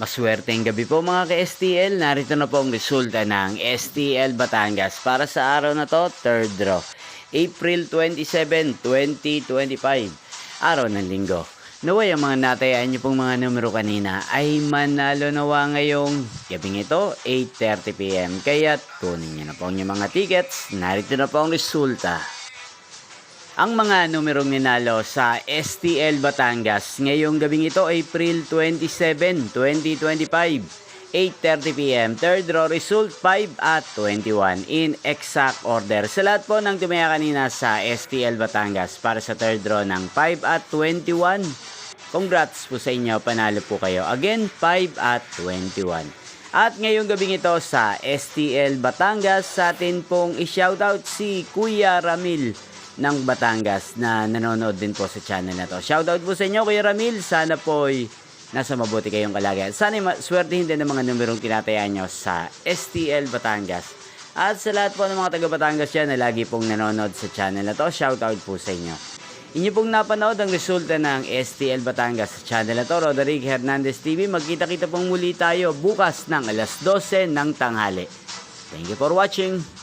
Maswerteng gabi po mga ka-STL. Narito na po ang resulta ng STL Batangas para sa araw na to, third draw. April 27, 2025. Araw ng linggo. Naway ang mga natayaan niyo pong mga numero kanina ay manalo nawa ngayong gabing ito, 8:30 PM. Kaya kunin niyo na po ang inyong mga tickets. Narito na po ang resulta. Ang mga numerong ninalo sa STL Batangas ngayong gabing ito, April 27, 2025, 8:30 PM. Third draw result 5 at 21 in exact order. Sa lahat po ng tumaya kanina sa STL Batangas para sa third draw ng 5 at 21, congrats po sa inyo, panalo po kayo. Again, 5 at 21. At ngayong gabing ito sa STL Batangas, sa atin pong i-shoutout si Kuya Ramil ng Batangas na nanonood din po sa channel na to. Shoutout po sa inyo, Kuya Ramil. Sana po'y nasa mabuti kayong kalagayan. Sana swertihin din ng mga numerong tinatayaan nyo sa STL Batangas. At sa lahat po ng mga taga Batangas yan na lagi pong nanonood sa channel na to, shoutout po sa inyo. Inyo pong napanood ang resulta ng STL Batangas sa channel na to, Roderick Hernandez TV. Magkita-kita pong muli tayo bukas ng alas 12 ng tanghali. Thank you for watching.